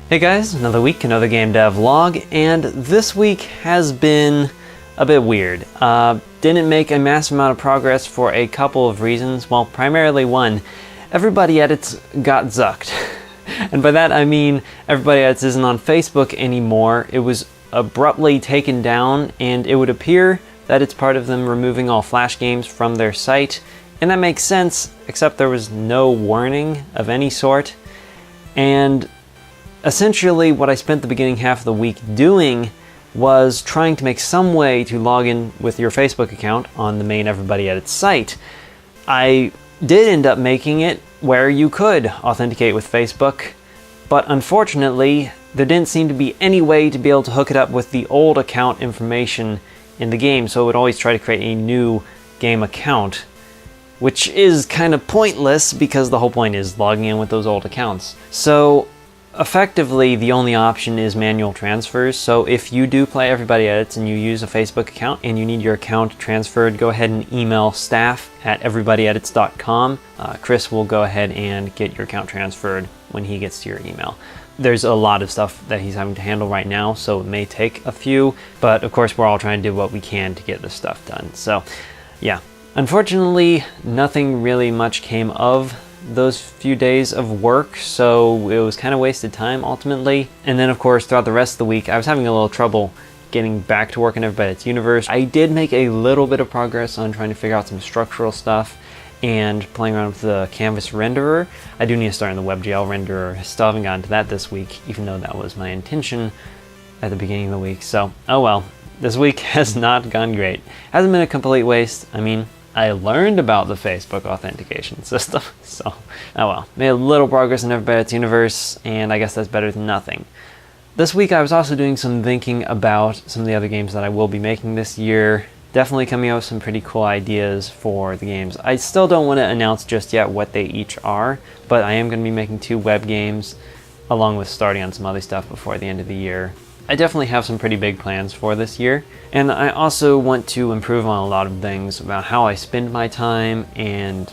Hey guys, another week, another game dev vlog, and this week has been a bit weird. Didn't make a massive amount of progress for a couple of reasons. Well, primarily one, Everybody Edits got zucked. And by that I mean Everybody Edits isn't on Facebook anymore. It was abruptly taken down, and it would appear that it's part of them removing all Flash games from their site. And that makes sense, except there was no warning of any sort. And essentially, what I spent the beginning half of the week doing was trying to make some way to log in with your Facebook account on the main Everybody Edits site. I did end up making it where you could authenticate with Facebook, but unfortunately, there didn't seem to be any way to be able to hook it up with the old account information in the game, so it would always try to create a new game account, which is kind of pointless because the whole point is logging in with those old accounts. So effectively, the only option is manual transfers. So if you do play Everybody Edits and you use a Facebook account and you need your account transferred, go ahead and email staff@everybodyedits.com. Chris will go ahead and get your account transferred when he gets to your email. There's a lot of stuff that he's having to handle right now, so it may take a few, but of course we're all trying to do what we can to get this stuff done. So yeah, unfortunately, nothing really much came of those few days of work, so it was kind of wasted time ultimately. And then of course throughout the rest of the week I was having a little trouble getting back to work in Everybody Edits universe. I did make a little bit of progress on trying to figure out some structural stuff and playing around with the canvas renderer. I do need to start on the WebGL renderer. Still haven't gotten to that this week, even though that was my intention at the beginning of the week. So oh well, this week has not gone great. Hasn't been a complete waste. I mean, I learned about the Facebook authentication system, so oh well. Made a little progress in Everybody Edits universe, and I guess that's better than nothing. This week I was also doing some thinking about some of the other games that I will be making this year. Definitely coming up with some pretty cool ideas for the games. I still don't want to announce just yet what they each are, but I am going to be making 2 web games, along with starting on some other stuff before the end of the year. I definitely have some pretty big plans for this year, and I also want to improve on a lot of things about how I spend my time and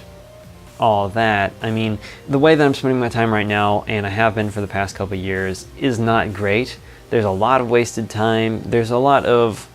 all that. I mean, the way that I'm spending my time right now, and I have been for the past couple of years, is not great. There's a lot of wasted time. There's a lot of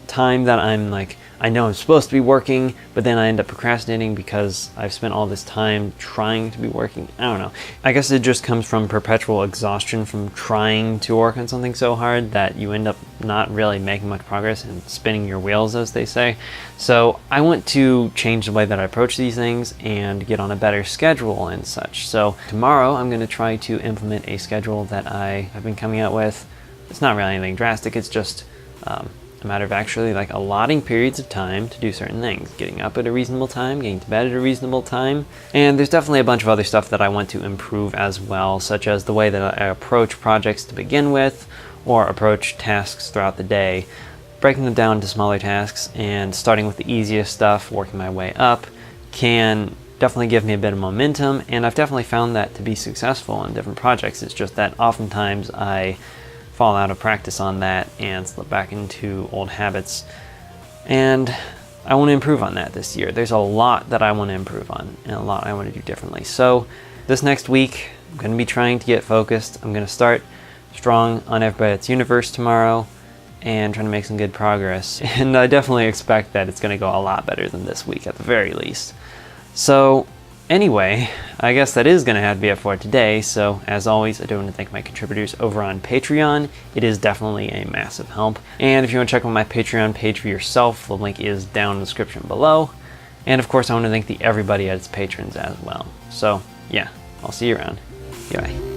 time that I'm like, I know I'm supposed to be working, but then I end up procrastinating because I've spent all this time trying to be working. I don't know. I guess it just comes from perpetual exhaustion from trying to work on something so hard that you end up not really making much progress and spinning your wheels, as they say. So I want to change the way that I approach these things and get on a better schedule and such. So tomorrow I'm going to try to implement a schedule that I have been coming up with. It's not really anything drastic. It's just a matter of actually like allotting periods of time to do certain things. Getting up at a reasonable time, getting to bed at a reasonable time. And there's definitely a bunch of other stuff that I want to improve as well, such as the way that I approach projects to begin with, or approach tasks throughout the day. Breaking them down into smaller tasks and starting with the easiest stuff, working my way up, can definitely give me a bit of momentum, and I've definitely found that to be successful in different projects. It's just that oftentimes I fall out of practice on that and slip back into old habits, and I want to improve on that this year. There's a lot that I want to improve on and a lot I want to do differently. So this next week I'm going to be trying to get focused. I'm going to start strong on Everybody Edits universe tomorrow and trying to make some good progress, and I definitely expect that it's going to go a lot better than this week at the very least. So anyway, I guess that is going to have to be it for today. So as always, I do want to thank my contributors over on Patreon. It is definitely a massive help. And if you want to check out my Patreon page for yourself, the link is down in the description below. And of course, I want to thank the Everybody Edits patrons as well. So yeah, I'll see you around. Bye.